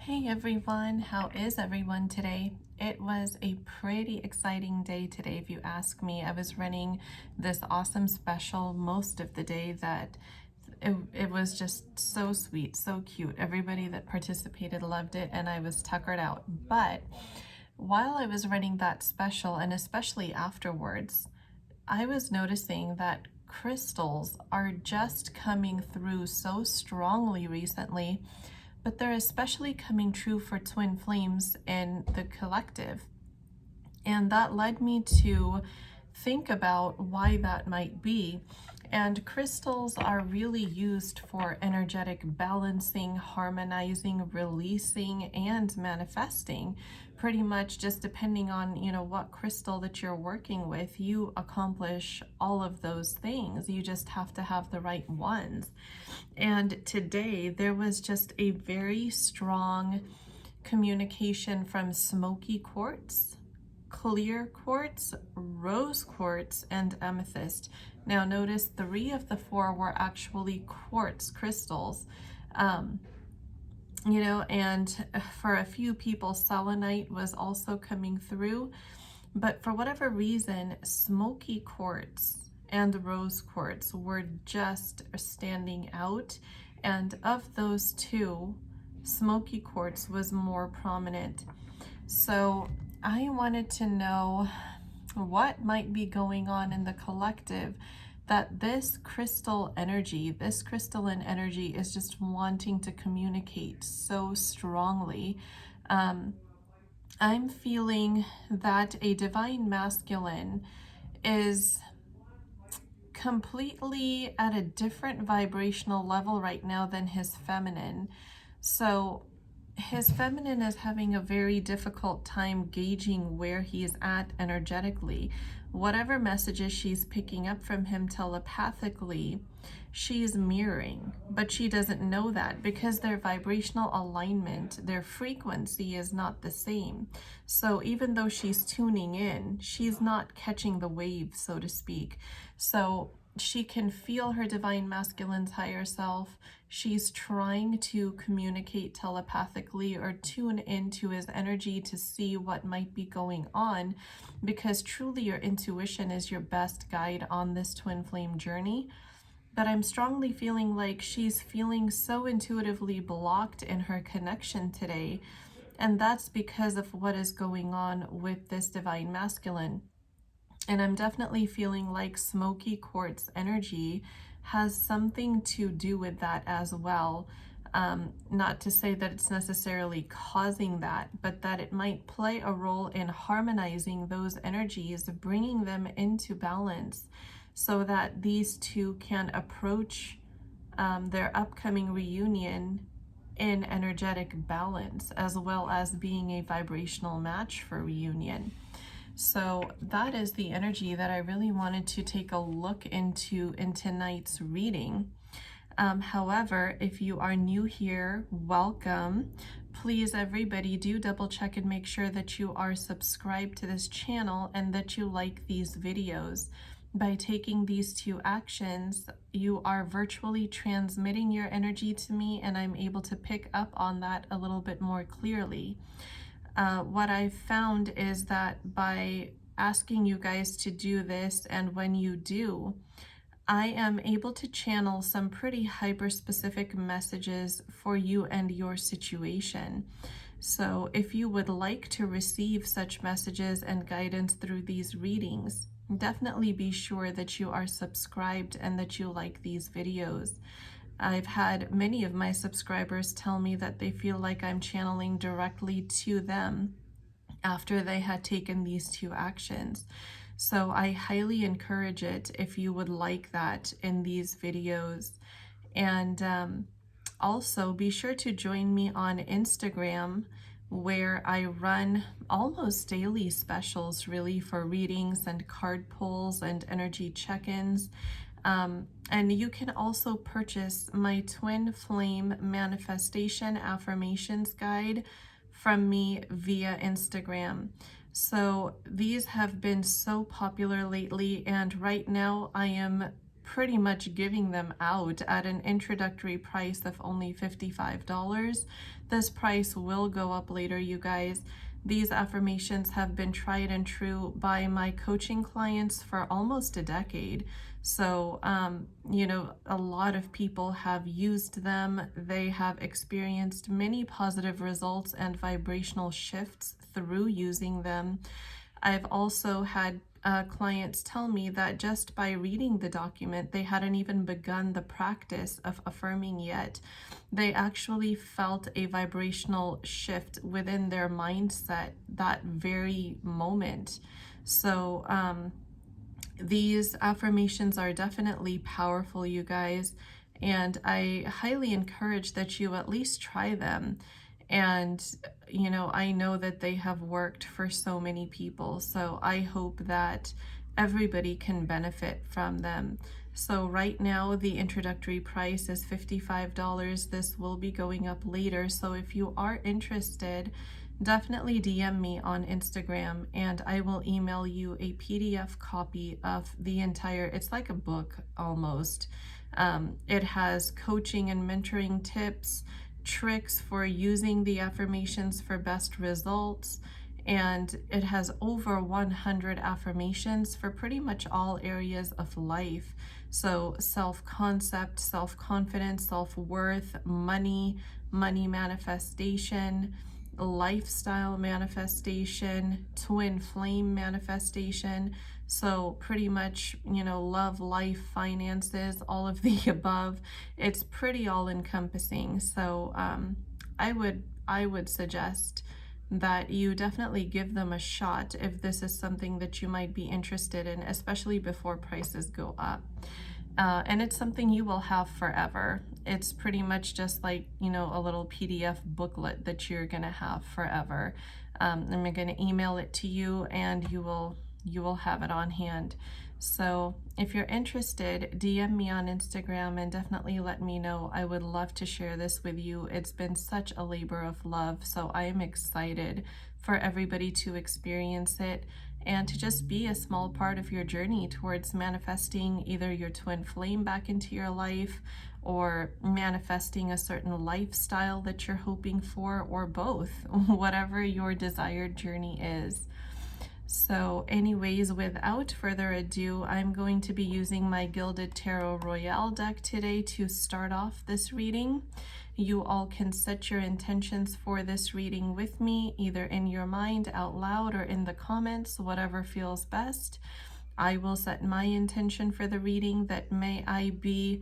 Hey everyone, how is everyone today? It was a pretty exciting day today, if you ask me. I was running this awesome special most of the day that it was just so sweet, so cute. Everybody that participated loved it, and I was tuckered out. But while I was running that special, and especially afterwards, I was noticing that crystals are just coming through so strongly recently, but they're especially coming true for twin flames in the collective. And that led me to think about why that might be. And crystals are really used for energetic balancing, harmonizing, releasing, and manifesting. Pretty much just depending on, what crystal that you're working with, you accomplish all of those things. You just have to have the right ones. And today there was just a very strong communication from smoky quartz, clear quartz, rose quartz, and amethyst. Now notice 3 of the 4 were actually quartz crystals. And for a few people, selenite was also coming through. But for whatever reason, smoky quartz and rose quartz were just standing out. And of those 2, smoky quartz was more prominent. So I wanted to know what might be going on in the collective that this crystalline energy is just wanting to communicate so strongly. I'm feeling that a divine masculine is completely at a different vibrational level right now than his feminine. So his feminine is having a very difficult time gauging where he's at energetically. Whatever messages she's picking up from him telepathically, she's mirroring, but she doesn't know that because their vibrational alignment, their frequency is not the same. So even though she's tuning in, she's not catching the wave, so to speak. So she can feel her divine masculine's higher self. She's trying to communicate telepathically or tune into his energy to see what might be going on, because truly your intuition is your best guide on this twin flame journey. But I'm strongly feeling like she's feeling so intuitively blocked in her connection today. And that's because of what is going on with this divine masculine. And I'm definitely feeling like smoky quartz energy has something to do with that as well. Not to say that it's necessarily causing that, but that it might play a role in harmonizing those energies, bringing them into balance so that these 2 can approach their upcoming reunion in energetic balance, as well as being a vibrational match for reunion. So that is the energy that I really wanted to take a look into in tonight's reading. However, if you are new here, welcome. Please, everybody, do double check and make sure that you are subscribed to this channel and that you like these videos. By taking these 2 actions, you are virtually transmitting your energy to me, and I'm able to pick up on that a little bit more clearly. What I've found is that by asking you guys to do this, and when you do, I am able to channel some pretty hyper-specific messages for you and your situation. So if you would like to receive such messages and guidance through these readings, definitely be sure that you are subscribed and that you like these videos. I've had many of my subscribers tell me that they feel like I'm channeling directly to them after they had taken these 2 actions. So I highly encourage it if you would like that in these videos. And also be sure to join me on Instagram, where I run almost daily specials really for readings and card pulls and energy check-ins. And you can also purchase my Twin Flame Manifestation Affirmations Guide from me via Instagram. So these have been so popular lately, and right now I am pretty much giving them out at an introductory price of only $55. This price will go up later, you guys. These affirmations have been tried and true by my coaching clients for almost a decade. So, you know, a lot of people have used them. They have experienced many positive results and vibrational shifts through using them. I've also had clients tell me that just by reading the document, they hadn't even begun the practice of affirming yet. They actually felt a vibrational shift within their mindset that very moment. So, these affirmations are definitely powerful, you guys, and I highly encourage that you at least try them. And, you know, I know that they have worked for so many people, so I hope that everybody can benefit from them. So right now, the introductory price is $55. This will be going up later, so if you are interested, definitely DM me on Instagram and I will email you a PDF copy of the entire, it's like a book almost. It has coaching and mentoring tips, tricks for using the affirmations for best results, and it has over 100 affirmations for pretty much all areas of life. So self-concept, self-confidence, self-worth, money, money manifestation, lifestyle manifestation, twin flame manifestation. So pretty much, you know, love, life, finances, all of the above. It's pretty all encompassing. So I would suggest that you definitely give them a shot if this is something that you might be interested in, especially before prices go up. And it's something you will have forever. It's pretty much just like, you know, a little PDF booklet that you're gonna have forever. I'm gonna email it to you and you will have it on hand. So if you're interested, DM me on Instagram and definitely let me know. I would love to share this with you. It's been such a labor of love, so I am excited for everybody to experience it and to just be a small part of your journey towards manifesting either your twin flame back into your life or manifesting a certain lifestyle that you're hoping for, or both, whatever your desired journey is. So anyways, without further ado, I'm going to be using my Gilded Tarot Royale deck today to start off this reading. You all can set your intentions for this reading with me, either in your mind, out loud, or in the comments, whatever feels best. I will set my intention for the reading, that may I be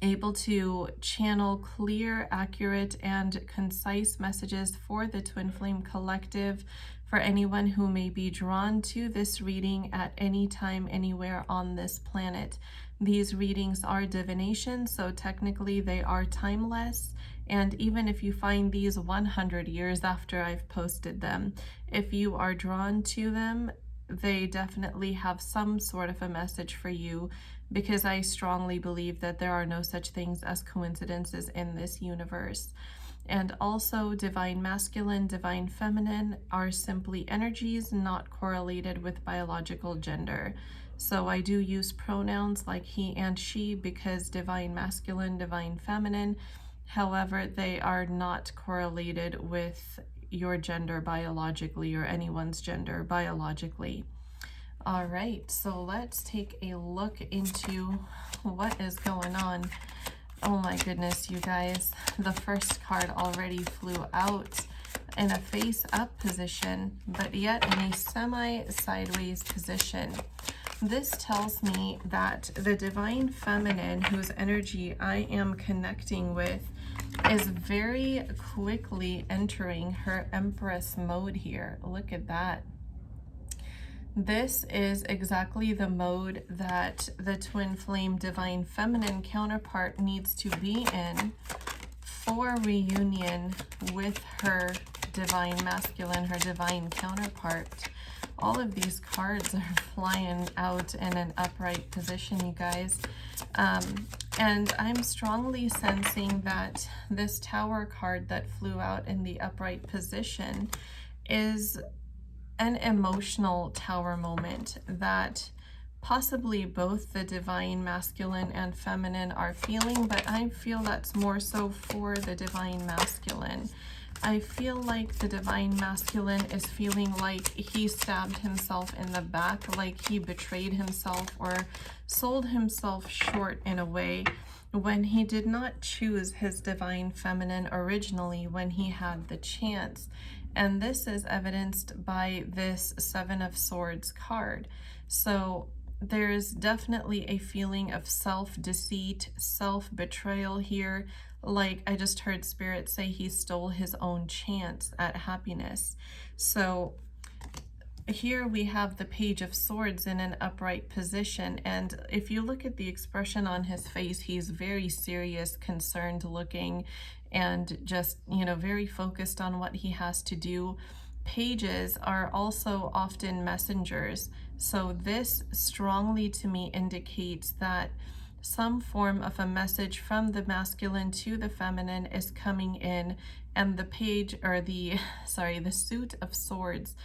able to channel clear, accurate, and concise messages for the Twin Flame Collective, for anyone who may be drawn to this reading at any time, anywhere on this planet. These readings are divination, so technically they are timeless, and even if you find these 100 years after I've posted them, if you are drawn to them, they definitely have some sort of a message for you, because I strongly believe that there are no such things as coincidences in this universe. And also, divine masculine, divine feminine are simply energies not correlated with biological gender. So I do use pronouns like he and she because divine masculine, divine feminine, however, they are not correlated with your gender biologically or anyone's gender biologically. All right, so let's take a look into what is going on. Oh my goodness, you guys, the first card already flew out in a face-up position, but yet in a semi-sideways position. This tells me that the divine feminine, whose energy I am connecting with, is very quickly entering her Empress mode here. Look at that. This is exactly the mode that the twin flame divine feminine counterpart needs to be in for reunion with her divine masculine, her divine counterpart. All of these cards are flying out in an upright position, you guys. And I'm strongly sensing that this Tower card that flew out in the upright position is an emotional Tower moment that possibly both the divine masculine and feminine are feeling, but I feel that's more so for the divine masculine. I feel like the divine masculine is feeling like he stabbed himself in the back, like he betrayed himself or sold himself short in a way when he did not choose his divine feminine originally when he had the chance. And this is evidenced by this Seven of Swords card. So there's definitely a feeling of self-deceit, self-betrayal here. Like I just heard Spirit say he stole his own chance at happiness. So here we have the Page of Swords in an upright position, and if you look at the expression on his face, he's very serious, concerned looking, and just, you know, very focused on what he has to do. Pages are also often messengers, so this strongly to me indicates that some form of a message from the masculine to the feminine is coming in, and the page, or the suit of swords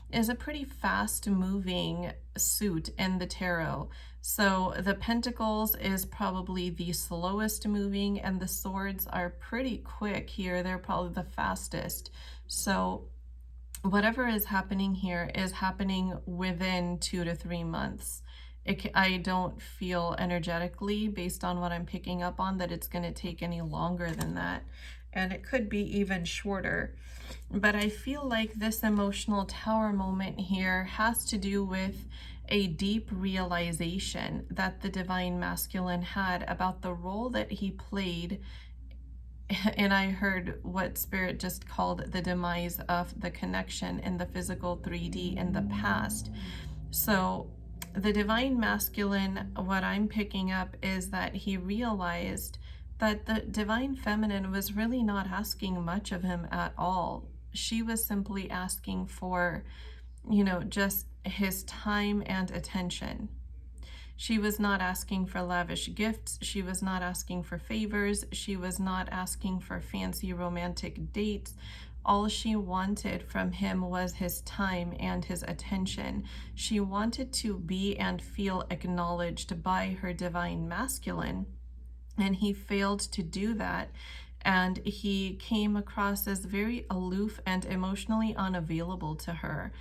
is a pretty fast moving suit in the tarot. So the pentacles is probably the slowest moving, and the swords are pretty quick here. They're probably the fastest. So whatever is happening here is happening within 2 to 3 months. I don't feel energetically, based on what I'm picking up on, that it's going to take any longer than that. And it could be even shorter. But I feel like this emotional tower moment here has to do with a deep realization that the divine masculine had about the role that he played. And I heard what Spirit just called the demise of the connection in the physical 3D in the past. So the divine masculine, what I'm picking up is that he realized that the divine feminine was really not asking much of him at all. She was simply asking for, you know, just his time and attention. She was not asking for lavish gifts. She was not asking for favors. She was not asking for fancy romantic dates. All she wanted from him was his time and his attention. She wanted to be and feel acknowledged by her divine masculine, and he failed to do that. And he came across as very aloof and emotionally unavailable to her.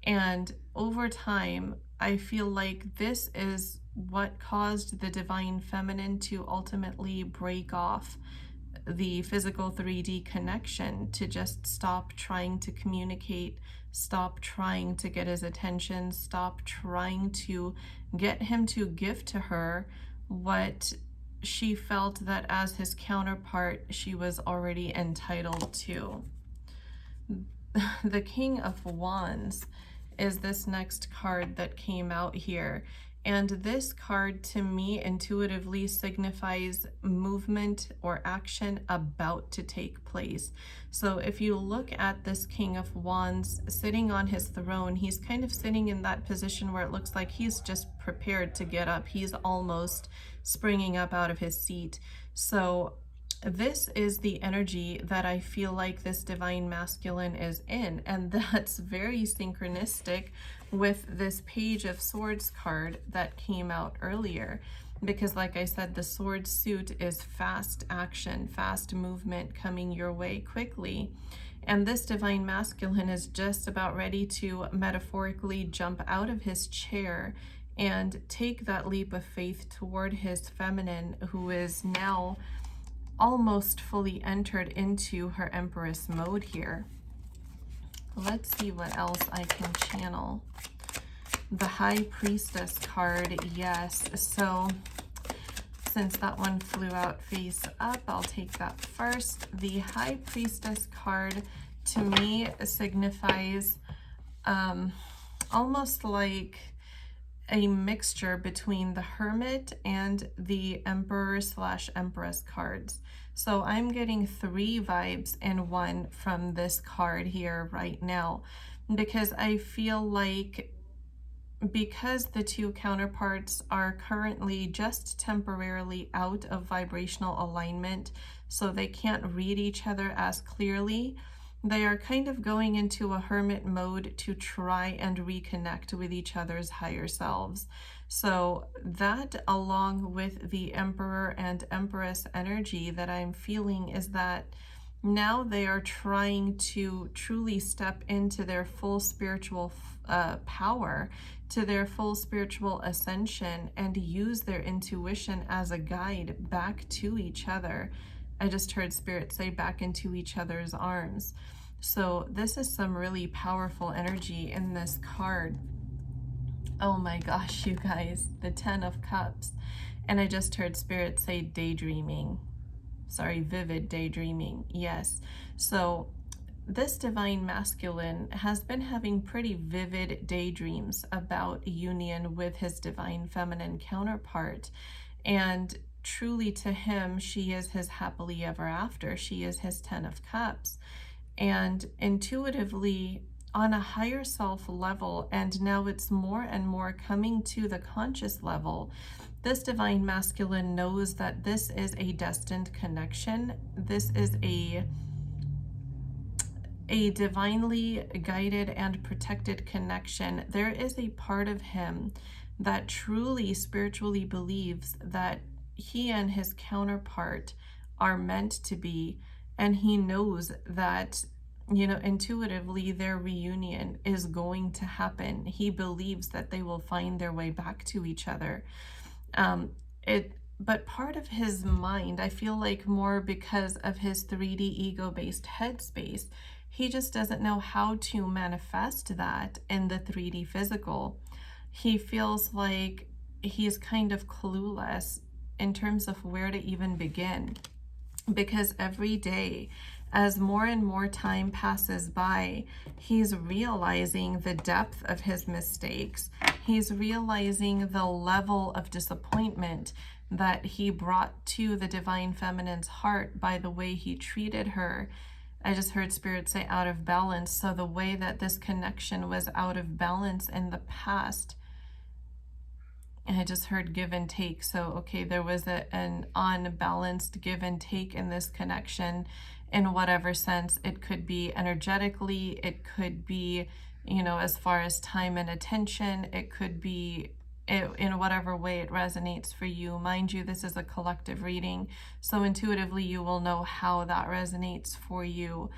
And over time, I feel like this is what caused the divine feminine to ultimately break off the physical 3D connection, to just stop trying to communicate, stop trying to get his attention, stop trying to get him to give to her what she felt that as his counterpart she was already entitled to. The King of Wands is this next card that came out here. And this card to me intuitively signifies movement or action about to take place. So if you look at this King of Wands sitting on his throne, he's kind of sitting in that position where it looks like he's just prepared to get up. He's almost springing up out of his seat. So this is the energy that I feel like this divine masculine is in, and that's very synchronistic with this Page of Swords card that came out earlier, because like I said, the sword suit is fast action, fast movement coming your way quickly, and this divine masculine is just about ready to metaphorically jump out of his chair and take that leap of faith toward his feminine, who is now almost fully entered into her Empress mode here. Let's see what else I can channel. The High Priestess card, yes. So since that one flew out face up, I'll take that first. The High Priestess card to me signifies almost like a mixture between the Hermit and the Emperor/Empress cards. So I'm getting 3 vibes in one from this card here right now, because I feel like, because the two counterparts are currently just temporarily out of vibrational alignment, so they can't read each other as clearly, They are kind of going into a hermit mode to try and reconnect with each other's higher selves. So that, along with the Emperor and Empress energy that I'm feeling, is that now they are trying to truly step into their full spiritual power, to their full spiritual ascension, and use their intuition as a guide back to each other. I just heard Spirit say back into each other's arms. So this is some really powerful energy in this card. Oh my gosh, you guys, the 10 of Cups. And I just heard Spirit say daydreaming. Sorry, vivid daydreaming. Yes. So this divine masculine has been having pretty vivid daydreams about union with his divine feminine counterpart. And truly to him, she is his happily ever after. She is his 10 of Cups. And intuitively, on a higher self level, and now it's more and more coming to the conscious level, this divine masculine knows that this is a destined connection. This is a divinely guided and protected connection. There is a part of him that truly spiritually believes that he and his counterpart are meant to be, and he knows that, you know, intuitively their reunion is going to happen. He believes that they will find their way back to each other. But part of his mind, I feel like more because of his 3D ego-based headspace, he just doesn't know how to manifest that in the 3D physical. He feels like he's kind of clueless in terms of where to even begin, because every day, as more and more time passes by, he's realizing the depth of his mistakes. He's realizing the level of disappointment that he brought to the divine feminine's heart by the way he treated her. I just heard Spirit say out of balance. So the way that this connection was out of balance in the past, and I just heard give and take. So, okay, there was an unbalanced give and take in this connection, in whatever sense. It could be energetically, it could be, you know, as far as time and attention, it could be in whatever way it resonates for you. Mind you, this is a collective reading, so intuitively you will know how that resonates for you.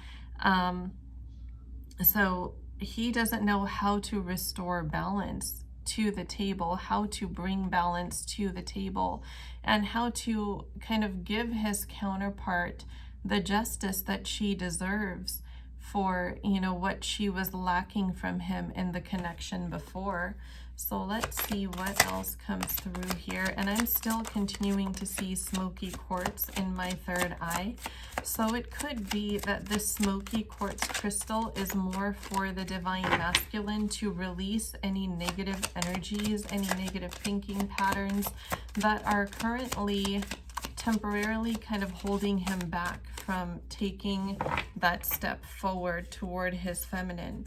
So he doesn't know how to restore balance to the table, how to bring balance to the table, and how to kind of give his counterpart the justice that she deserves for, you know, what she was lacking from him in the connection before. So let's see what else comes through here. And I'm still continuing to see smoky quartz in my third eye. So it could be that this smoky quartz crystal is more for the divine masculine to release any negative energies, any negative thinking patterns that are currently temporarily kind of holding him back from taking that step forward toward his feminine.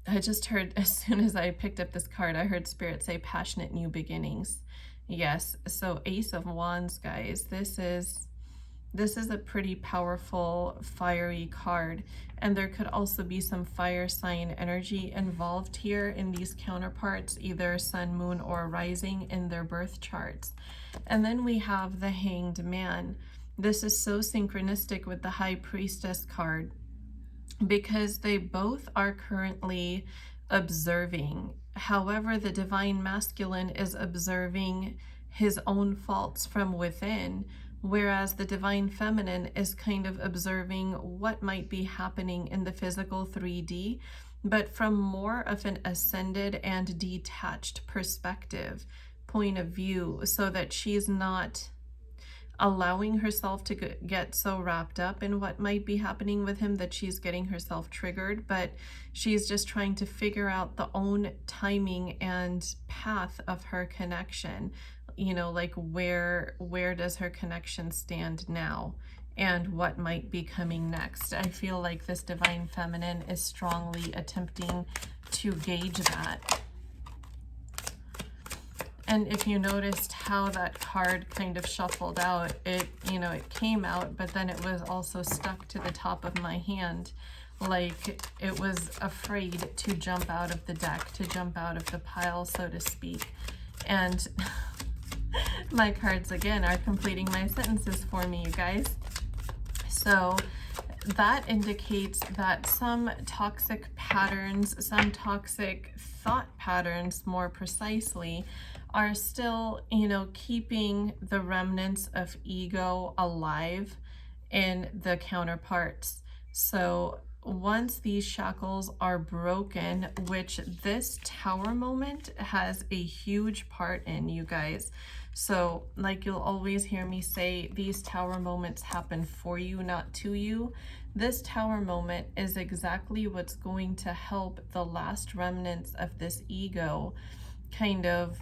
I just heard, as soon as I picked up this card, I heard Spirit say passionate new beginnings. Yes, so Ace of Wands, guys, this is a pretty powerful fiery card, and there could also be some fire sign energy involved here in these counterparts, either sun, moon, or rising in their birth charts. And then we have the Hanged Man. This is so synchronistic with the High Priestess card, because they both are currently observing. However, the divine masculine is observing his own faults from within, whereas the divine feminine is kind of observing what might be happening in the physical 3D, but from more of an ascended and detached perspective, point of view, so that she's not allowing herself to get so wrapped up in what might be happening with him that she's getting herself triggered, but she's just trying to figure out the own timing and path of her connection. You know, like where does her connection stand now, and what might be coming next. I feel like this divine feminine is strongly attempting to gauge that. And if you noticed how that card kind of shuffled out, it, it came out, but then it was also stuck to the top of my hand, like it was afraid to jump out of the deck, to jump out of the pile, so to speak. And my cards, again, are completing my sentences for me, you guys. So that indicates that some toxic patterns, some toxic thought patterns, more precisely, are still, keeping the remnants of ego alive in the counterparts. So once these shackles are broken, which this tower moment has a huge part in, you guys. So like you'll always hear me say, these tower moments happen for you, not to you. This tower moment is exactly what's going to help the last remnants of this ego kind of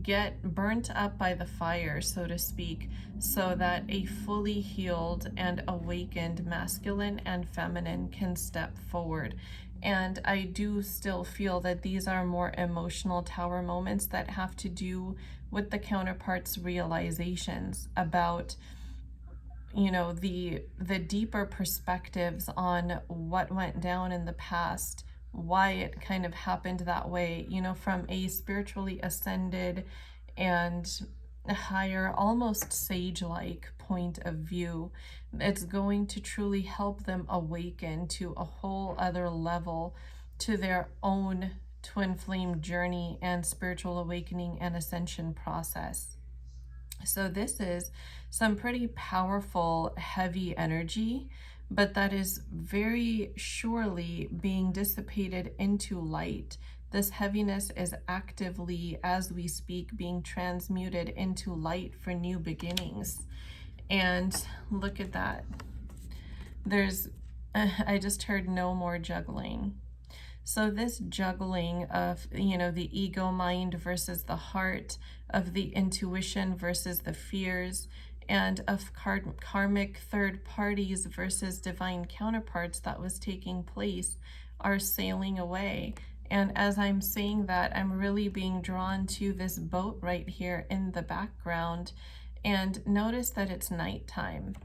get burnt up by the fire, so to speak, so that a fully healed and awakened masculine and feminine can step forward. And I do still feel that these are more emotional tower moments that have to do with the counterparts' realizations about, the deeper perspectives on what went down in the past, why it kind of happened that way, from a spiritually ascended and higher, almost sage-like point of view. It's going to truly help them awaken to a whole other level, to their own twin flame journey and spiritual awakening and ascension process. So this is some pretty powerful, heavy energy, but that is very surely being dissipated into light. This heaviness is actively, as we speak, being transmuted into light for new beginnings. And look at that. I just heard no more juggling. So this juggling of, the ego mind versus the heart, of the intuition versus the fears, and of karmic third parties versus divine counterparts that was taking place are sailing away. And as I'm saying that, I'm really being drawn to this boat right here in the background. And notice that it's nighttime,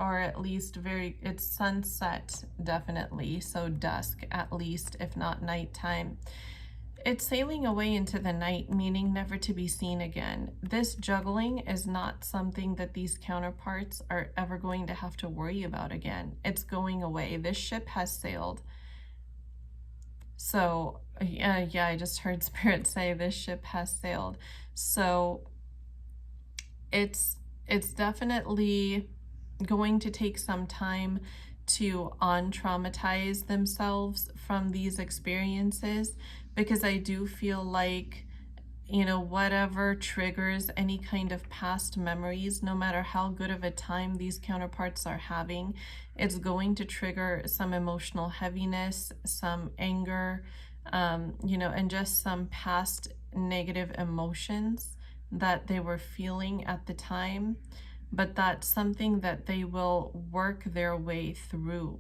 or at least it's sunset, definitely, so dusk at least, if not nighttime. It's sailing away into the night, meaning never to be seen again. This juggling is not something that these counterparts are ever going to have to worry about again. It's going away. This ship has sailed. So yeah, I just heard Spirit say this ship has sailed. So it's definitely going to take some time to untraumatize themselves from these experiences, because I do feel like, whatever triggers any kind of past memories, no matter how good of a time these counterparts are having, it's going to trigger some emotional heaviness, some anger, and just some past negative emotions that they were feeling at the time. But that's something that they will work their way through.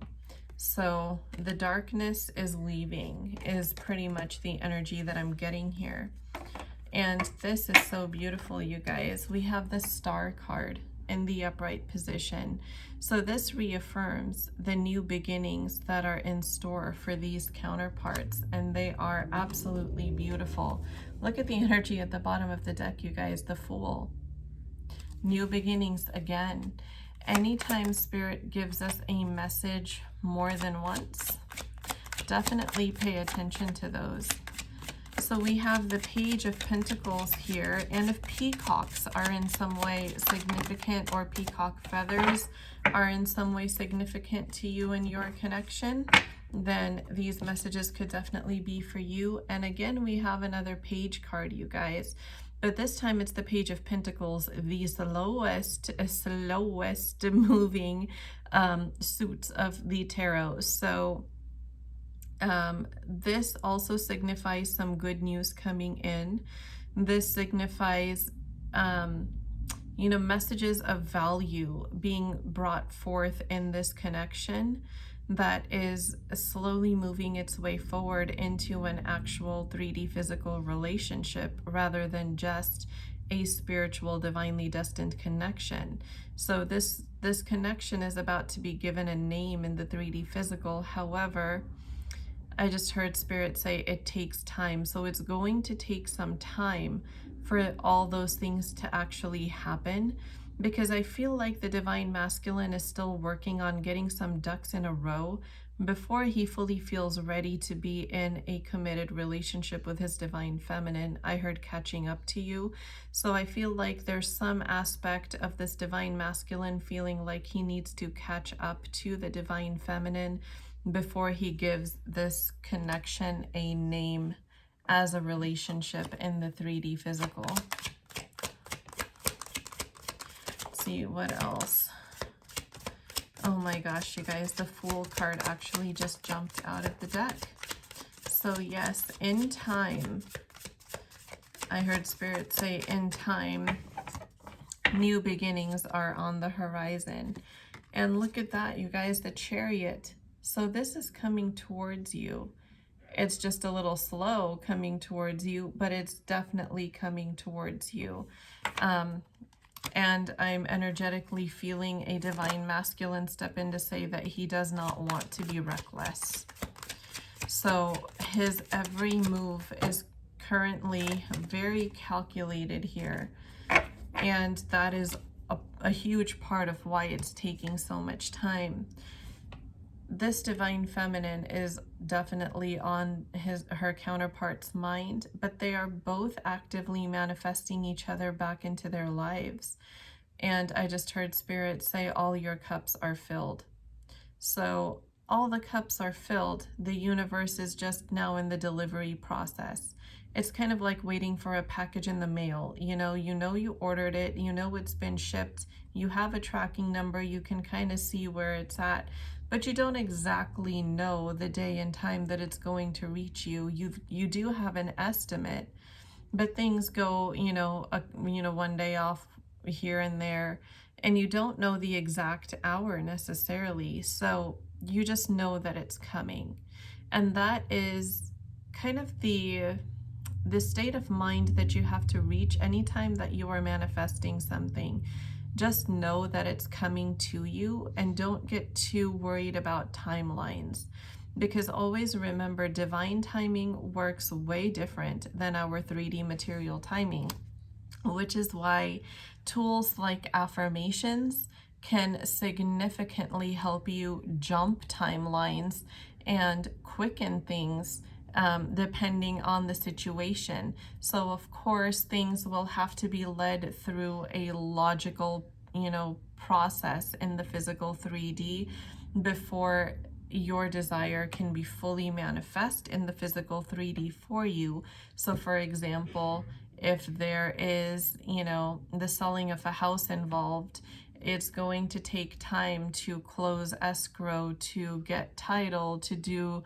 So the darkness is leaving, is pretty much the energy that I'm getting here. And this is so beautiful, you guys. We have the Star card in the upright position. So this reaffirms the new beginnings that are in store for these counterparts, and they are absolutely beautiful. Look at the energy at the bottom of the deck, you guys, the Fool. New beginnings again. Anytime Spirit gives us a message more than once, definitely pay attention to those. So we have the Page of Pentacles here, and if peacocks are in some way significant, or peacock feathers are in some way significant to you and your connection, then these messages could definitely be for you. And again, we have another page card, you guys. But this time it's the Page of Pentacles, the slowest moving suits of the tarot. So this also signifies some good news coming in. This signifies, messages of value being brought forth in this connection. that is slowly moving its way forward into an actual 3D physical relationship rather than just a spiritual, divinely destined connection. So this connection is about to be given a name in the 3D physical. However, I just heard Spirit say it takes time. So it's going to take some time for all those things to actually happen, because I feel like the divine masculine is still working on getting some ducks in a row before he fully feels ready to be in a committed relationship with his divine feminine. I heard catching up to you. So I feel like there's some aspect of this divine masculine feeling like he needs to catch up to the divine feminine before he gives this connection a name as a relationship in the 3D physical. Let's see what else. Oh my gosh, you guys, the Fool card actually just jumped out of the deck. So yes, in time, I heard Spirit say in time, new beginnings are on the horizon. And look at that, you guys, the Chariot. So this is coming towards you. It's just a little slow coming towards you, but it's definitely coming towards you. And I'm energetically feeling a divine masculine step in to say that he does not want to be reckless. So his every move is currently very calculated here. And that is a huge part of why it's taking so much time. This divine feminine is definitely on her counterpart's mind, but they are both actively manifesting each other back into their lives. And I just heard Spirit say all your cups are filled. So all the cups are filled. The universe is just now in the delivery process. It's kind of like waiting for a package in the mail. You know you ordered it, you know it's been shipped, you have a tracking number, you can kind of see where it's at, but you don't exactly know the day and time that it's going to reach you. You do have an estimate, but things go, one day off here and there, and you don't know the exact hour necessarily. So you just know that it's coming. And that is kind of the state of mind that you have to reach anytime that you are manifesting something. Just know that it's coming to you and don't get too worried about timelines, because always remember, divine timing works way different than our 3D material timing, which is why tools like affirmations can significantly help you jump timelines and quicken things depending on the situation. So of course things will have to be led through a logical, process in the physical 3D before your desire can be fully manifest in the physical 3D for you. So for example, if there is, the selling of a house involved, it's going to take time to close escrow, to get title, to do,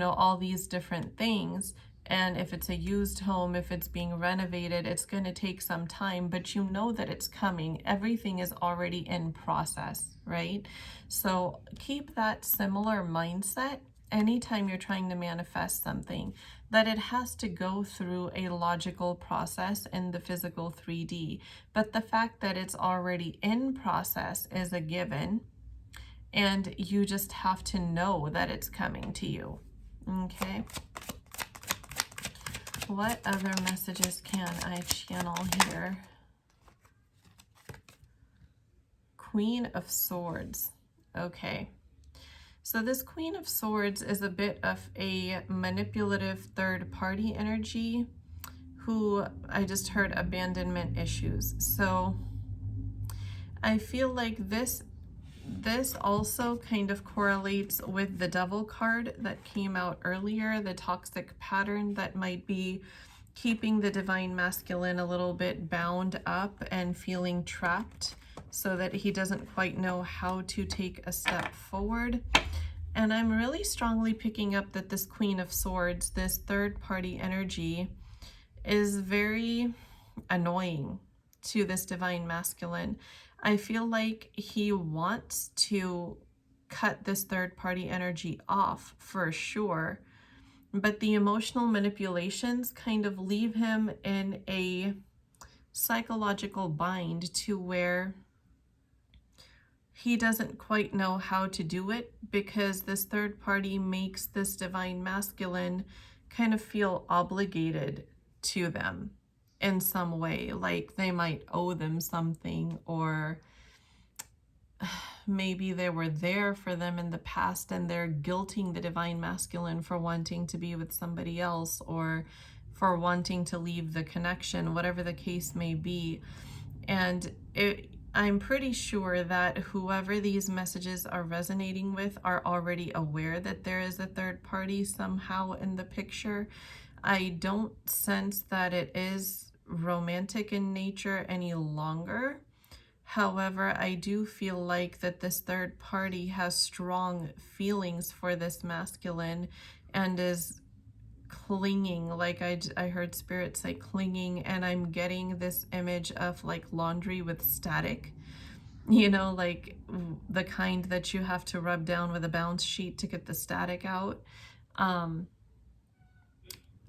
all these different things. And if it's a used home, if it's being renovated, it's going to take some time, but you know that it's coming. Everything is already in process, right? So keep that similar mindset anytime you're trying to manifest something, that it has to go through a logical process in the physical 3D. But the fact that it's already in process is a given, and you just have to know that it's coming to you. Okay. What other messages can I channel here? Queen of Swords. Okay. So this Queen of Swords is a bit of a manipulative third-party energy who I just heard abandonment issues. So I feel like this also kind of correlates with the Devil card that came out earlier, the toxic pattern that might be keeping the divine masculine a little bit bound up and feeling trapped so that he doesn't quite know how to take a step forward. And I'm really strongly picking up that this Queen of Swords, this third-party energy, is very annoying to this divine masculine. I feel like he wants to cut this third party energy off for sure. But the emotional manipulations kind of leave him in a psychological bind to where he doesn't quite know how to do it, because this third party makes this divine masculine kind of feel obligated to them in some way, like they might owe them something, or maybe they were there for them in the past and they're guilting the divine masculine for wanting to be with somebody else, or for wanting to leave the connection, whatever the case may be. And I'm pretty sure that whoever these messages are resonating with are already aware that there is a third party somehow in the picture. I don't sense that it is romantic in nature any longer. However, I do feel like that this third party has strong feelings for this masculine and is clinging, like I heard spirit say clinging, and I'm getting this image of like laundry with static, you know, like the kind that you have to rub down with a bounce sheet to get the static out.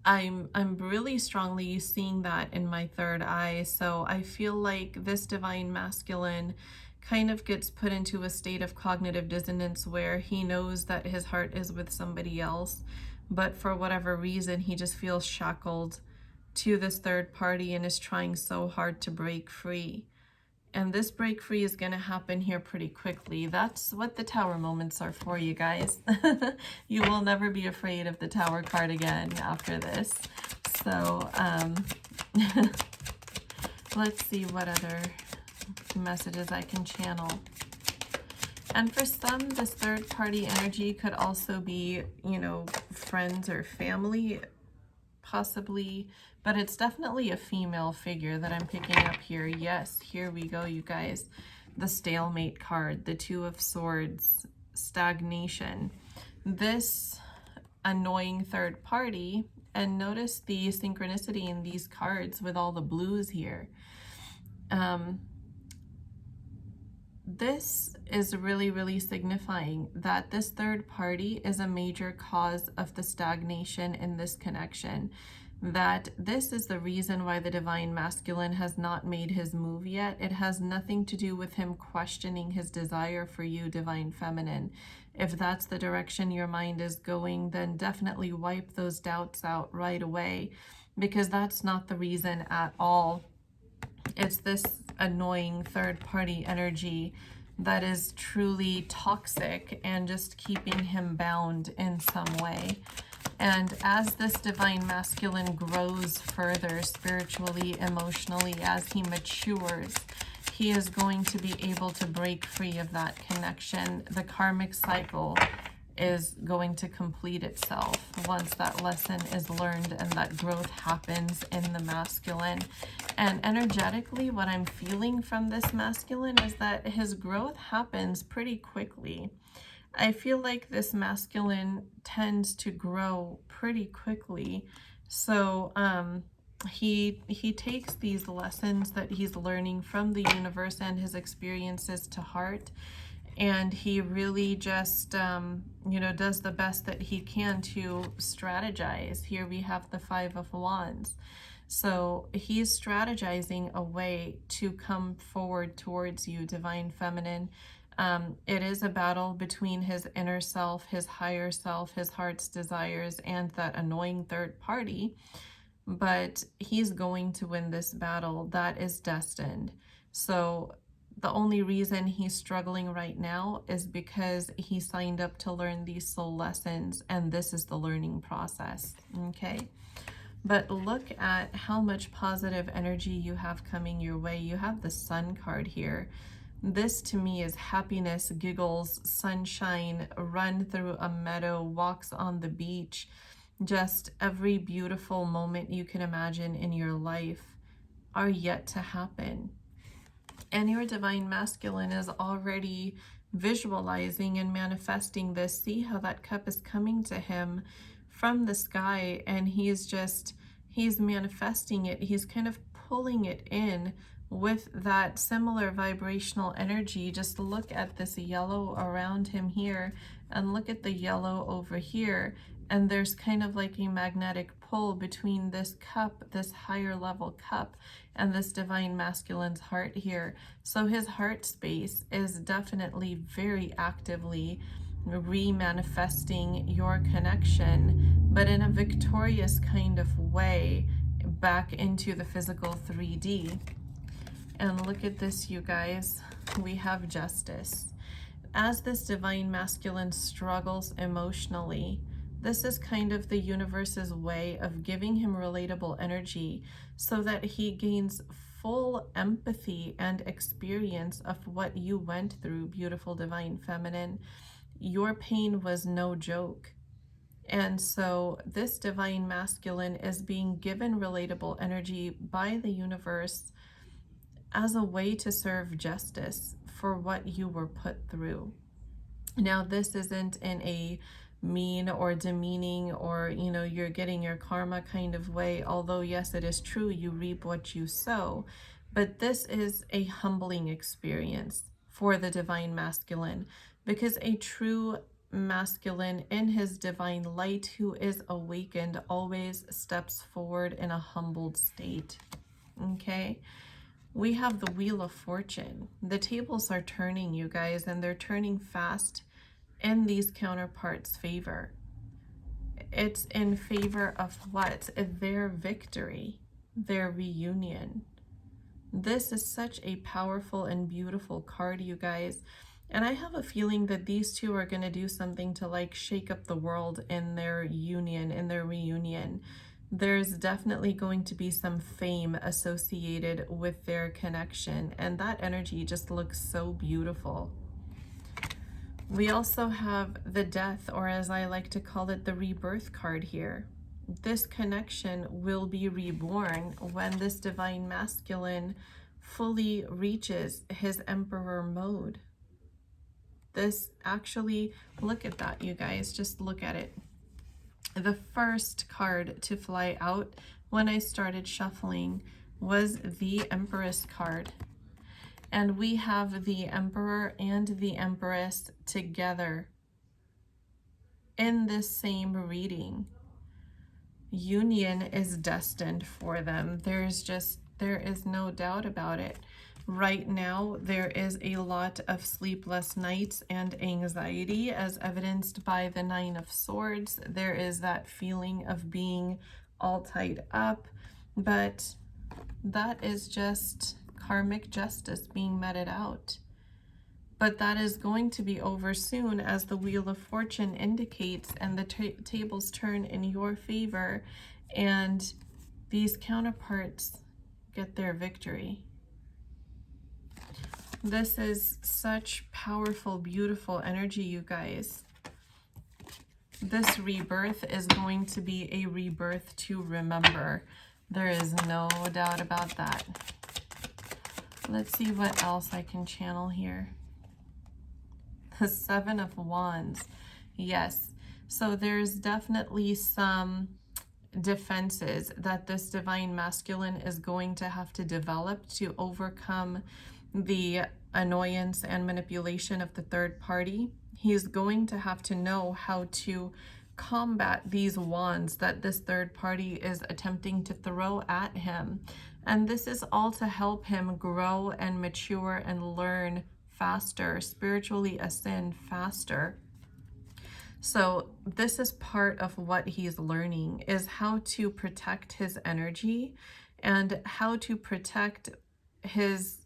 I'm really strongly seeing that in my third eye. So I feel like this divine masculine kind of gets put into a state of cognitive dissonance where he knows that his heart is with somebody else, but for whatever reason he just feels shackled to this third party and is trying so hard to break free. And this break free is going to happen here pretty quickly. That's what the Tower moments are for, you guys. You will never be afraid of the Tower card again after this. So let's see what other messages I can channel. And for some, this third party energy could also be, you know, friends or family, possibly, but it's definitely a female figure that I'm picking up here. Yes, here we go, you guys. The stalemate card, the Two of Swords, stagnation. This annoying third party, and notice the synchronicity in these cards with all the blues here. This is really, really signifying that this third party is a major cause of the stagnation in this connection. That this is the reason why the divine masculine has not made his move yet. It has nothing to do with him questioning his desire for you, divine feminine. If that's the direction your mind is going, then definitely wipe those doubts out right away, because that's not the reason at all. It's this annoying third party energy that is truly toxic and just keeping him bound in some way. And as this divine masculine grows further spiritually, emotionally, as he matures, he is going to be able to break free of that connection. The karmic cycle is going to complete itself once that lesson is learned and that growth happens in the masculine. And energetically, what I'm feeling from this masculine is that his growth happens pretty quickly. I feel like this masculine tends to grow pretty quickly. So he takes these lessons that he's learning from the universe and his experiences to heart. And he really just, you know, does the best that he can to strategize. Here we have the Five of Wands. So he's strategizing a way to come forward towards you, divine feminine. It is a battle between his inner self, his higher self, his heart's desires, and that annoying third party. But he's going to win this battle. That is destined. So the only reason he's struggling right now is because he signed up to learn these soul lessons, and this is the learning process, okay? But look at how much positive energy you have coming your way. You have the Sun card here. This to me is happiness, giggles, sunshine, run through a meadow, walks on the beach, just every beautiful moment you can imagine in your life are yet to happen. And your divine masculine is already visualizing and manifesting this. See how that cup is coming to him from the sky, and he's manifesting it. He's kind of pulling it in with that similar vibrational energy, just look at this yellow around him here and look at the yellow over here. And there's kind of like a magnetic pull between this cup, this higher level cup, and this divine masculine's heart here. So his heart space is definitely very actively re-manifesting your connection, but in a victorious kind of way back into the physical 3D. And look at this, you guys. We have justice. As this divine masculine struggles emotionally, this is kind of the universe's way of giving him relatable energy so that he gains full empathy and experience of what you went through, beautiful divine feminine. Your pain was no joke. And so this divine masculine is being given relatable energy by the universe as a way to serve justice for what you were put through. Now, this isn't in a mean or demeaning or, you're getting your karma kind of way, although yes, it is true, you reap what you sow, but this is a humbling experience for the divine masculine, because a true masculine in his divine light who is awakened always steps forward in a humbled state. Okay? We have the Wheel of Fortune. The tables are turning, you guys, and they're turning fast in these counterparts' favor. It's in favor of what? Their victory, their reunion. This is such a powerful and beautiful card, you guys. And I have a feeling that these two are going to do something to like shake up the world in their union, in their reunion. There's definitely going to be some fame associated with their connection, and that energy just looks so beautiful. We also have the Death, or as I like to call it, the Rebirth card here. This connection will be reborn when this divine masculine fully reaches his Emperor mode. This actually, look at that, you guys, just look at it. The first card to fly out when I started shuffling was the Empress card. And we have the Emperor and the Empress together in this same reading. Union is destined for them. There is no doubt about it. Right now, there is a lot of sleepless nights and anxiety, as evidenced by the Nine of Swords. There is that feeling of being all tied up, but that is just karmic justice being meted out. But that is going to be over soon, as the Wheel of Fortune indicates, and the tables turn in your favor, and these counterparts get their victory. This is such powerful, beautiful energy, you guys. This rebirth is going to be a rebirth to remember. There is no doubt about that. Let's see what else I can channel here. The Seven of Wands. Yes. So there's definitely some defenses that this divine masculine is going to have to develop to overcome the annoyance and manipulation of the third party. He's going to have to know how to combat these wands that this third party is attempting to throw at him. And this is all to help him grow and mature and learn faster, spiritually ascend faster. So this is part of what he's learning, is how to protect his energy and how to protect his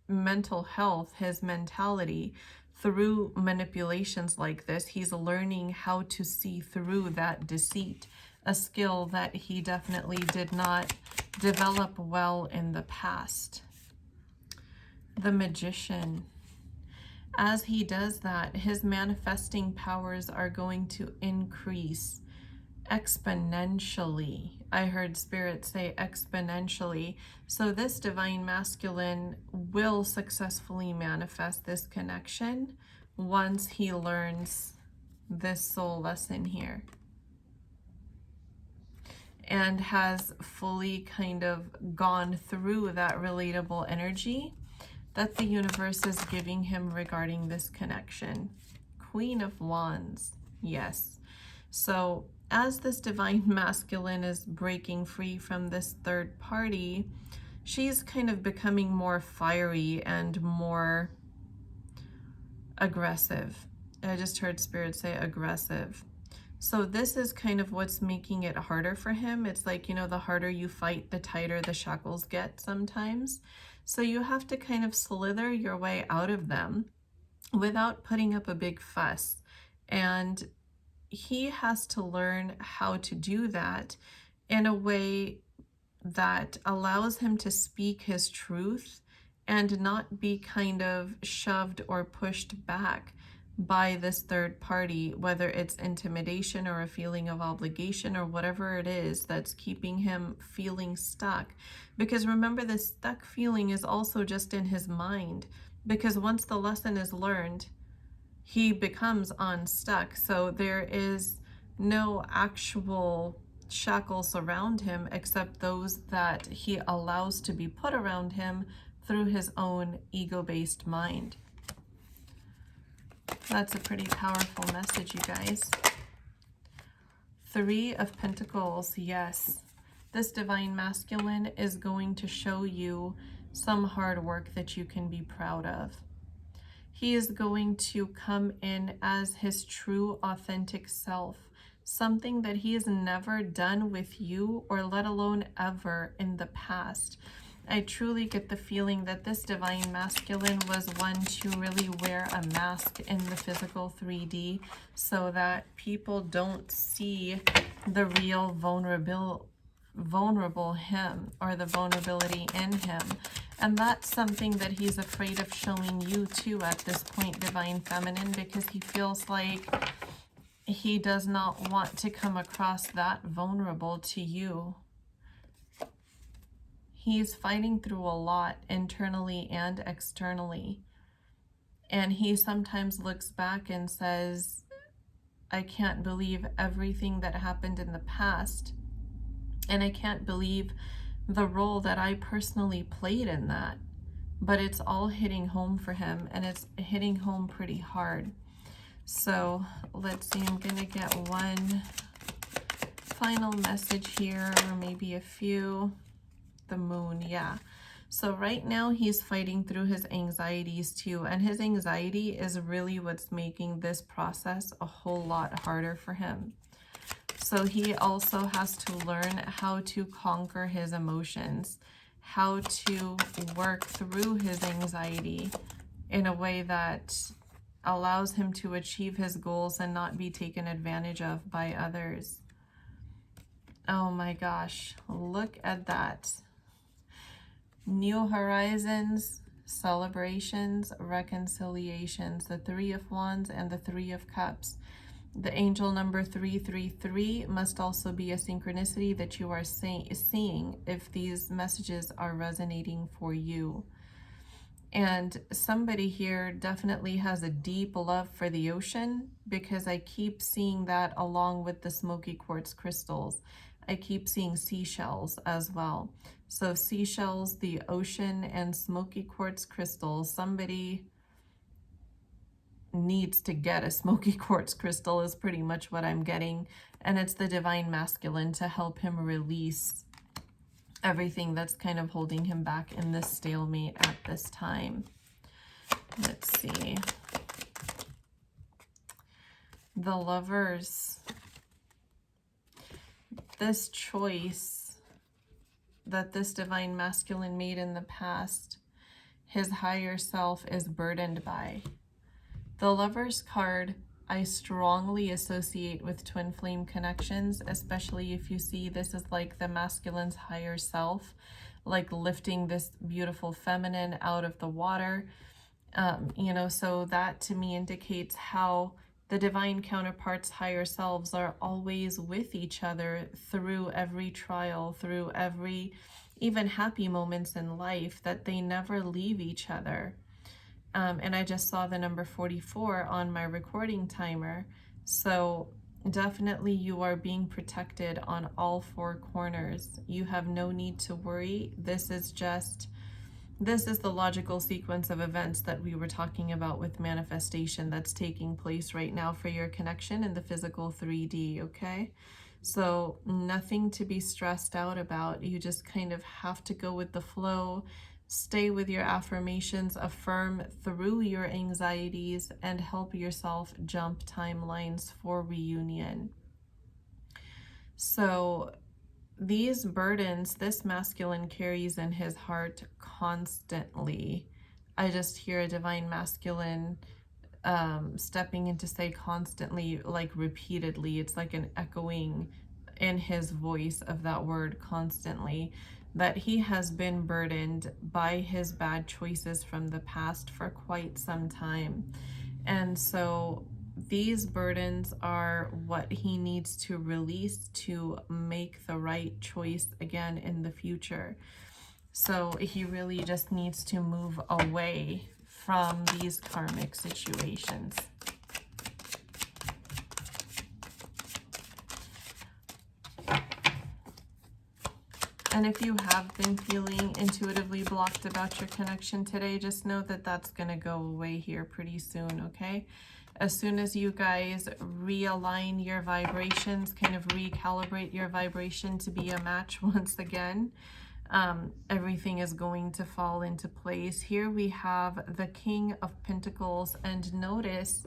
mental health, his mentality through manipulations like this. He's learning how to see through that deceit, a skill that he definitely did not develop well in the past. The Magician. As he does that, his manifesting powers are going to increase exponentially. I heard Spirit say exponentially. So this divine masculine will successfully manifest this connection once he learns this soul lesson here. and has fully kind of gone through that relatable energy that the universe is giving him regarding this connection. Queen of Wands, yes. So as this divine masculine is breaking free from this third party, she's kind of becoming more fiery and more aggressive. I just heard Spirit say aggressive. So this is kind of what's making it harder for him. It's like, you know, the harder you fight, the tighter the shackles get sometimes. So you have to kind of slither your way out of them without putting up a big fuss. And he has to learn how to do that in a way that allows him to speak his truth and not be kind of shoved or pushed back by this third party, whether it's intimidation or a feeling of obligation or whatever it is that's keeping him feeling stuck. Because remember, this stuck feeling is also just in his mind, because once the lesson is learned, he becomes unstuck. So there is no actual shackles around him except those that he allows to be put around him through his own ego-based mind. That's a pretty powerful message, you guys. Three of Pentacles, yes. This divine masculine is going to show you some hard work that you can be proud of. He is going to come in as his true, authentic self, something that he has never done with you or let alone ever in the past. I truly get the feeling that this divine masculine was one to really wear a mask in the physical 3D so that people don't see the real vulnerable him or the vulnerability in him. And that's something that he's afraid of showing you too at this point, divine feminine, because he feels like he does not want to come across that vulnerable to you. He's fighting through a lot internally and externally. And he sometimes looks back and says, I can't believe everything that happened in the past. And I can't believe the role that I personally played in that. But it's all hitting home for him, and it's hitting home pretty hard. So let's see, I'm gonna get one final message here, or maybe a few. The moon, yeah. So right now he's fighting through his anxieties too, and his anxiety is really what's making this process a whole lot harder for him. So he also has to learn how to conquer his emotions, how to work through his anxiety in a way that allows him to achieve his goals and not be taken advantage of by others. Oh my gosh, look at that. New horizons, celebrations, reconciliations, the Three of Wands and the Three of Cups. The angel number 333 must also be a synchronicity that you are seeing if these messages are resonating for you. And somebody here definitely has a deep love for the ocean, because I keep seeing that along with the smoky quartz crystals. I keep seeing seashells as well. So seashells, the ocean, and smoky quartz crystals. Somebody needs to get a smoky quartz crystal is pretty much what I'm getting. And it's the divine masculine to help him release everything that's kind of holding him back in this stalemate at this time. Let's see. The Lovers. This choice that this divine masculine made in the past, his higher self is burdened by. The Lovers card I strongly associate with twin flame connections, especially if you see this is like the masculine's higher self, like lifting this beautiful feminine out of the water. You know, so that to me indicates how the divine counterparts' higher selves are always with each other through every trial, through every even happy moments in life, that they never leave each other. And I just saw the number 44 on my recording timer. So Definitely you are being protected on all four corners. You have no need to worry. This is the logical sequence of events that we were talking about with manifestation that's taking place right now for your connection in the physical 3D, okay? So nothing to be stressed out about. You just kind of have to go with the flow, stay with your affirmations, affirm through your anxieties, and help yourself jump timelines for reunion. So these burdens this masculine carries in his heart constantly. I just hear a divine masculine stepping in to say constantly, like repeatedly. It's like an echoing in his voice of that word constantly, that he has been burdened by his bad choices from the past for quite some time. And so these burdens are what he needs to release to make the right choice again in the future. So he really just needs to move away from these karmic situations. And if you have been feeling intuitively blocked about your connection today, just know that that's going to go away here pretty soon, okay? As soon as you guys realign your vibrations, kind of recalibrate your vibration to be a match once again, everything is going to fall into place. Here we have the King of Pentacles, and notice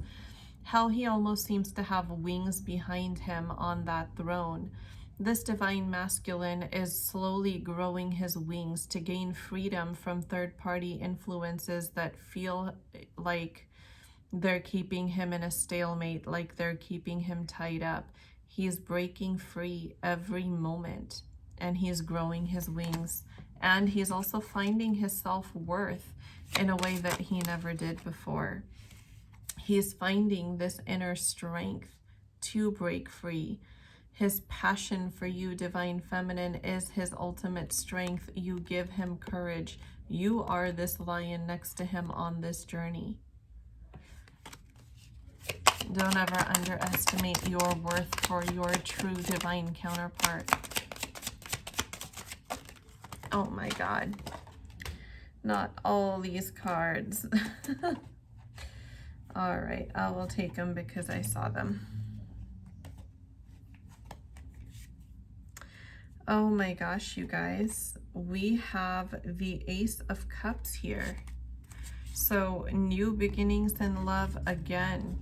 how he almost seems to have wings behind him on that throne. This divine masculine is slowly growing his wings to gain freedom from third-party influences that feel like they're keeping him in a stalemate, like they're keeping him tied up. He's breaking free every moment, and he's growing his wings. And he's also finding his self-worth in a way that he never did before. He's finding this inner strength to break free. His passion for you, Divine Feminine, is his ultimate strength. You give him courage. You are this lion next to him on this journey. Don't ever underestimate your worth for your true divine counterpart. Oh my God. Not all these cards. All right, I will take them because I saw them. Oh my gosh, you guys. We have the Ace of Cups here. So new beginnings in love again.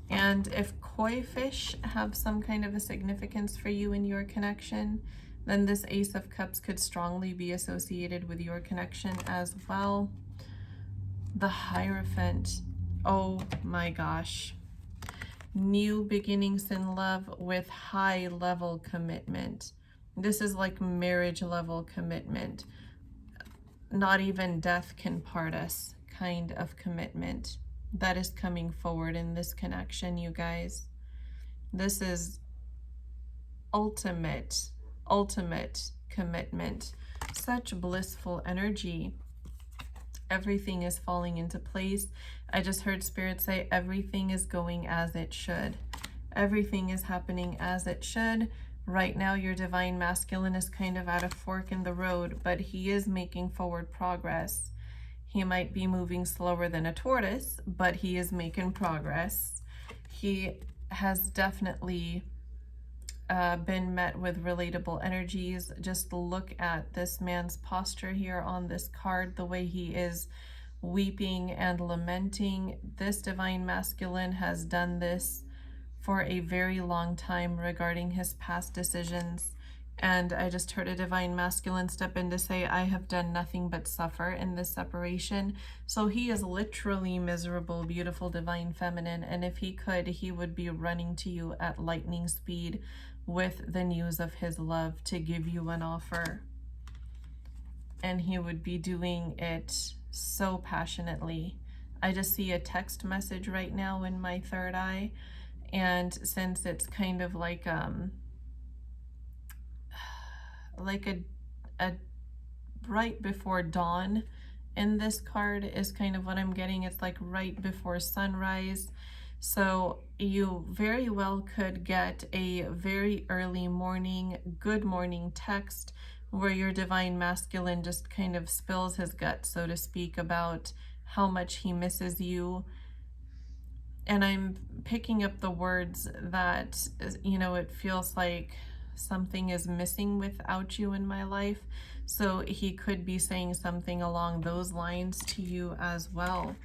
And if koi fish have some kind of a significance for you in your connection, then this Ace of Cups could strongly be associated with your connection as well. The Hierophant. Oh my gosh. New beginnings in love with high level commitment. This is like marriage level commitment. Not even death can part us kind of commitment that is coming forward in this connection, you guys. This is ultimate commitment. Such blissful energy. Everything is falling into place. I just heard Spirit say everything is going as it should. Everything is happening as it should. Right now, your divine masculine is kind of at a fork in the road, but he is making forward progress. He might be moving slower than a tortoise, but he is making progress. He has definitely been met with relatable energies. Just look at this man's posture here on this card, the way he is weeping and lamenting. This divine masculine has done this for a very long time regarding his past decisions. And I just heard a divine masculine step in to say, I have done nothing but suffer in this separation. So he is literally miserable, beautiful divine feminine. And if he could, he would be running to you at lightning speed with the news of his love to give you an offer. And he would be doing it so passionately. I just see a text message right now in my third eye. And since it's kind of like a right before dawn in this card is kind of what I'm getting. It's like right before sunrise. So you very well could get a very early morning, good morning text where your divine masculine just kind of spills his guts, so to speak, about how much he misses you. And I'm picking up the words that, it feels like something is missing without you in my life. So he could be saying something along those lines to you as well.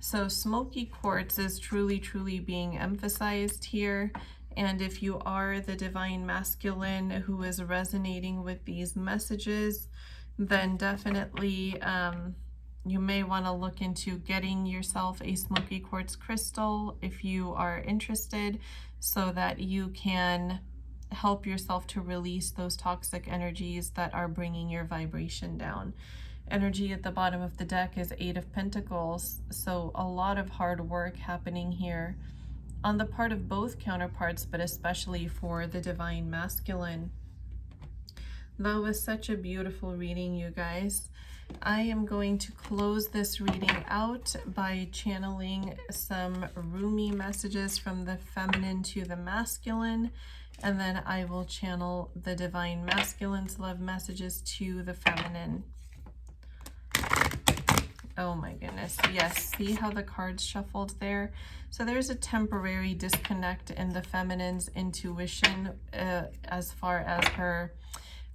So smoky quartz is truly, truly being emphasized here. And if you are the divine masculine who is resonating with these messages, then definitely you may want to look into getting yourself a smoky quartz crystal if you are interested, so that you can help yourself to release those toxic energies that are bringing your vibration down. Energy at the bottom of the deck is Eight of Pentacles, so a lot of hard work happening here on the part of both counterparts, but especially for the divine masculine. That was such a beautiful reading, you guys. I am going to close this reading out by channeling some Rumi messages from the feminine to the masculine, and then I will channel the divine masculine's love messages to the feminine. Oh my goodness. Yes, see how the cards shuffled there? So there's a temporary disconnect in the feminine's intuition as far as her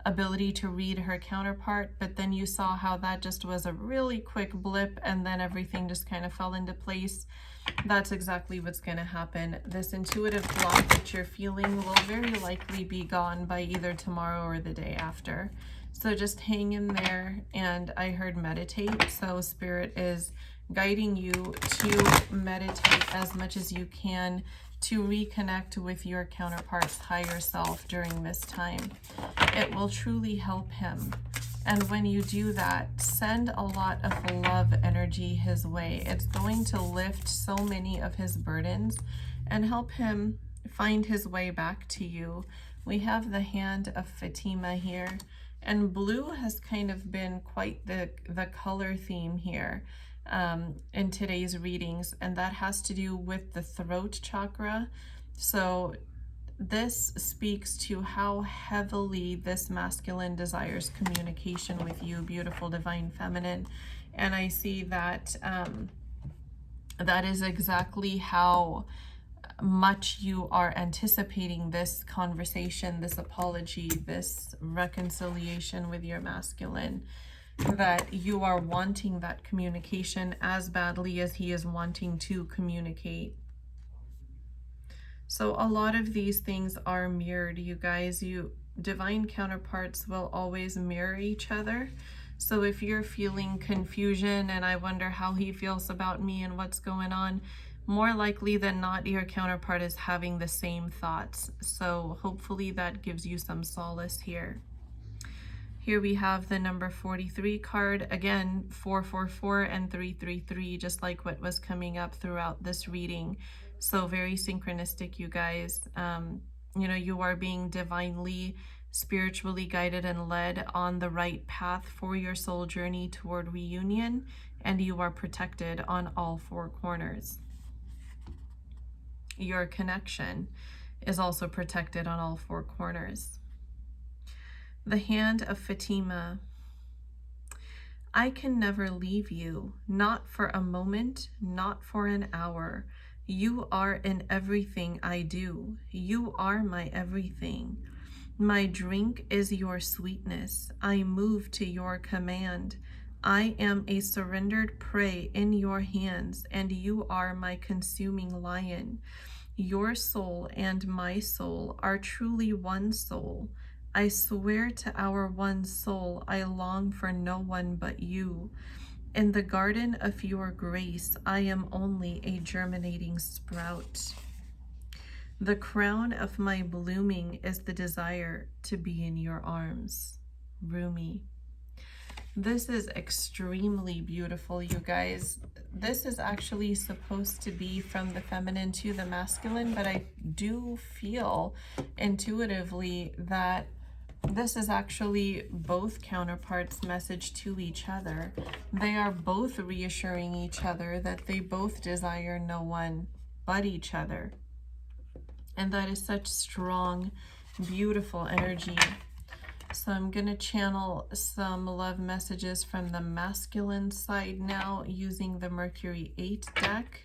ability to read her counterpart, but then you saw how that just was a really quick blip and then everything just kind of fell into place. That's exactly what's going to happen. This intuitive block that you're feeling will very likely be gone by either tomorrow or the day after. So just hang in there. And I heard meditate, so Spirit is guiding you to meditate as much as you can to reconnect with your counterpart's higher self during this time. It will truly help him. And when you do that, send a lot of love energy his way. It's going to lift so many of his burdens and help him find his way back to you. We have the Hand of Fatima here, and blue has kind of been quite the color theme here in today's readings, and that has to do with the throat chakra. So this speaks to how heavily this masculine desires communication with you, beautiful divine feminine. And I see that that is exactly how much you are anticipating this conversation, this apology, this reconciliation with your masculine, that you are wanting that communication as badly as he is wanting to communicate. So a lot of these things are mirrored, you guys. You divine counterparts will always mirror each other. So if you're feeling confusion and I wonder how he feels about me and what's going on, more likely than not, your counterpart is having the same thoughts. So hopefully that gives you some solace here. Here we have the number 43 card. Again, 444 and 333, just like what was coming up throughout this reading. So very synchronistic, you guys. You are being divinely, spiritually guided and led on the right path for your soul journey toward reunion, and you are protected on all four corners. Your connection is also protected on all four corners. The Hand of Fatima. I can never leave you, not for a moment, not for an hour. You are in everything I do. You are my everything. My drink is your sweetness. I move to your command. I am a surrendered prey in your hands, and you are my consuming lion. Your soul and my soul are truly one soul. I swear to our one soul, I long for no one but you. In the garden of your grace, I am only a germinating sprout. The crown of my blooming is the desire to be in your arms. Rumi. This is extremely beautiful, you guys. This is actually supposed to be from the feminine to the masculine, but I do feel intuitively that This is actually both counterparts' message to each other. They are both reassuring each other that they both desire no one but each other. And that is such strong, beautiful energy. So I'm going to channel some love messages from the masculine side now using the Mercury 8 deck.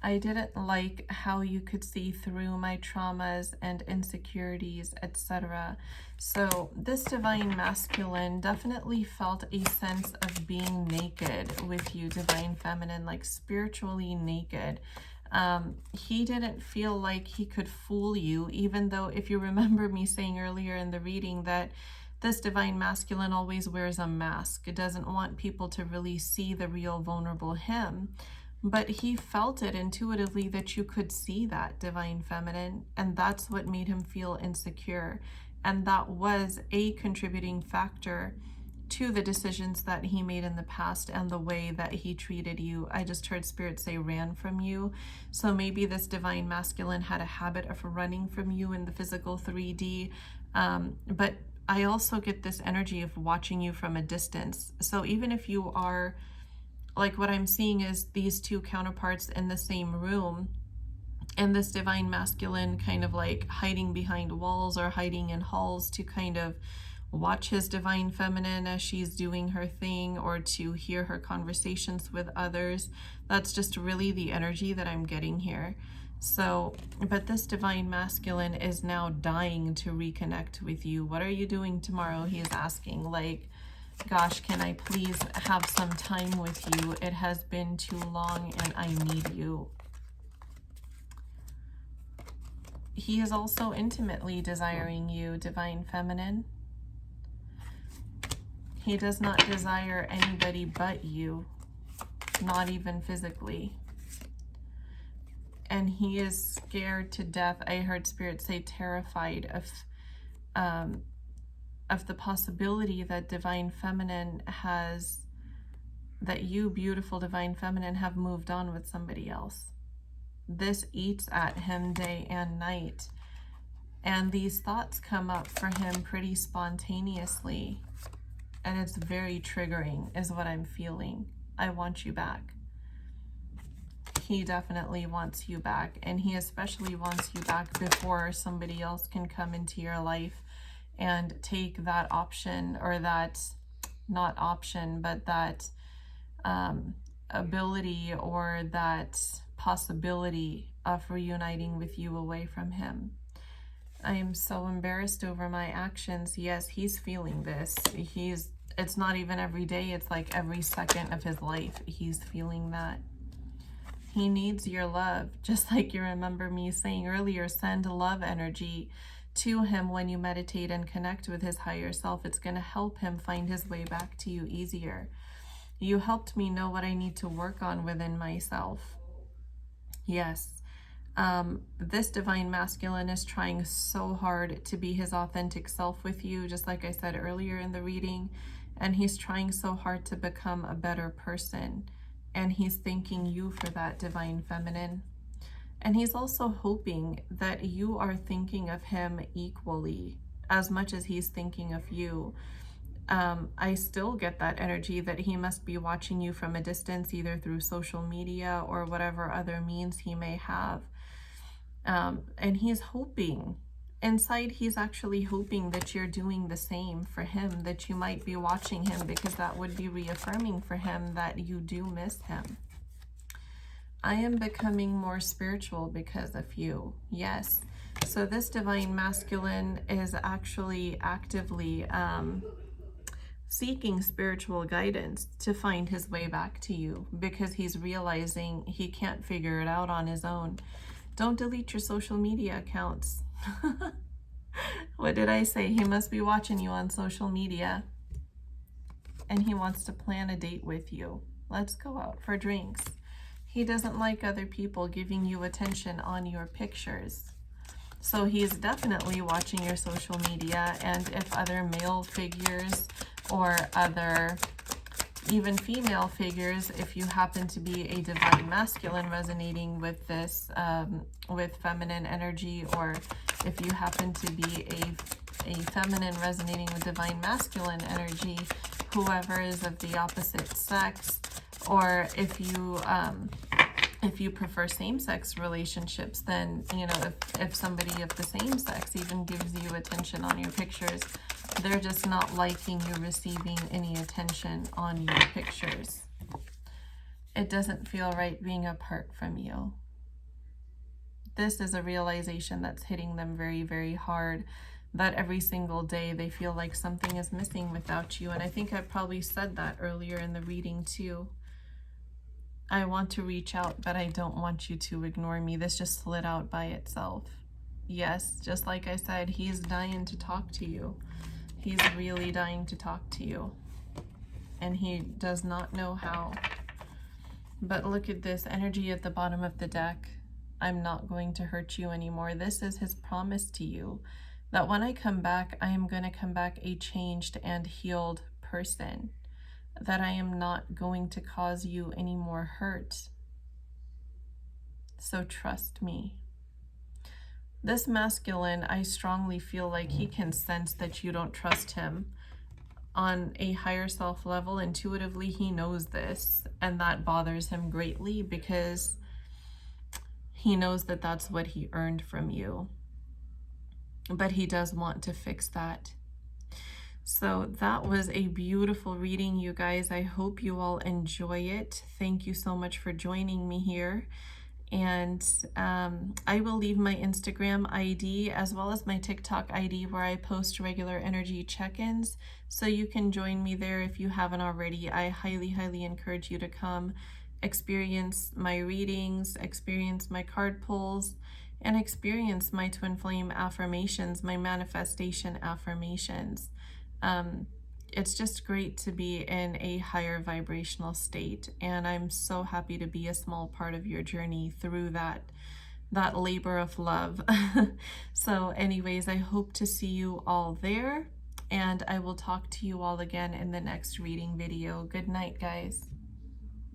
I didn't like how you could see through my traumas and insecurities, etc. So this divine masculine definitely felt a sense of being naked with you, divine feminine, like spiritually naked. He didn't feel like he could fool you, even though if you remember me saying earlier in the reading that this divine masculine always wears a mask. It doesn't want people to really see the real vulnerable him. But he felt it intuitively that you could see that divine feminine, and that's what made him feel insecure. And that was a contributing factor to the decisions that he made in the past and the way that he treated you. I just heard Spirit say ran from you. So maybe this divine masculine had a habit of running from you in the physical 3D. But I also get this energy of watching you from a distance. So even if you are, like what I'm seeing is these two counterparts in the same room, and this divine masculine kind of like hiding behind walls or hiding in halls to kind of watch his divine feminine as she's doing her thing, or to hear her conversations with others. That's just really the energy that I'm getting here. So, but this divine masculine is now dying to reconnect with you. What are you doing tomorrow? He is asking, like, gosh, can I please have some time with you? It has been too long and I need you. He is also intimately desiring you, divine feminine. He does not desire anybody but you, not even physically. And he is scared to death. I heard Spirit say terrified of the possibility that divine feminine has, that you, beautiful divine feminine, have moved on with somebody else. This eats at him day and night. And these thoughts come up for him pretty spontaneously. And it's very triggering, is what I'm feeling. I want you back. He definitely wants you back. And he especially wants you back before somebody else can come into your life and take that option, or that, not option, but that ability or that possibility of reuniting with you away from him. I am so embarrassed over my actions. Yes, he's feeling this. It's not even every day, it's like every second of his life he's feeling that. He needs your love, just like you remember me saying earlier, send love energy to him when you meditate and connect with his higher self. It's going to help him find his way back to you easier. You helped me know what I need to work on within myself. Yes. This divine masculine is trying so hard to be his authentic self with you, just like I said earlier in the reading. And he's trying so hard to become a better person. And he's thanking you for that, divine feminine. And he's also hoping that you are thinking of him equally as much as he's thinking of you. I still get that energy that he must be watching you from a distance, either through social media or whatever other means he may have. And he's hoping, inside he's actually hoping that you're doing the same for him, that you might be watching him, because that would be reaffirming for him that you do miss him. I am becoming more spiritual because of you. Yes. So this divine masculine is actually actively seeking spiritual guidance to find his way back to you, because he's realizing he can't figure it out on his own. Don't delete your social media accounts. What did I say? He must be watching you on social media. And he wants to plan a date with you. Let's go out for drinks. He doesn't like other people giving you attention on your pictures. So he's definitely watching your social media, and if other male figures or other even female figures, if you happen to be a divine masculine resonating with this, with feminine energy, or if you happen to be a feminine resonating with divine masculine energy, whoever is of the opposite sex, or if you prefer same-sex relationships, then, you know, if somebody of the same sex even gives you attention on your pictures, they're just not liking you receiving any attention on your pictures. It doesn't feel right being apart from you. This is a realization that's hitting them very, very hard, that every single day they feel like something is missing without you. And I think I probably said that earlier in the reading too. I want to reach out, but I don't want you to ignore me. This just slid out by itself. Yes, just like I said, he's dying to talk to you. He's really dying to talk to you. And he does not know how. But look at this energy at the bottom of the deck. I'm not going to hurt you anymore. This is his promise to you, that when I come back, I am going to come back a changed and healed person. That I am not going to cause you any more hurt. So trust me. This masculine, I strongly feel like he can sense that you don't trust him. On a higher self level, intuitively, he knows this, and that bothers him greatly because he knows that that's what he earned from you. But he does want to fix that. So that was a beautiful reading, you guys. I hope you all enjoy it. Thank you so much for joining me here. And I will leave my Instagram ID as well as my TikTok ID where I post regular energy check-ins. So you can join me there if you haven't already. I highly, highly encourage you to come experience my readings, experience my card pulls, and experience my twin flame affirmations, my manifestation affirmations. It's just great to be in a higher vibrational state, and I'm so happy to be a small part of your journey through that labor of love. So anyways, I hope to see you all there, and I will talk to you all again in the next reading video. Good night, guys.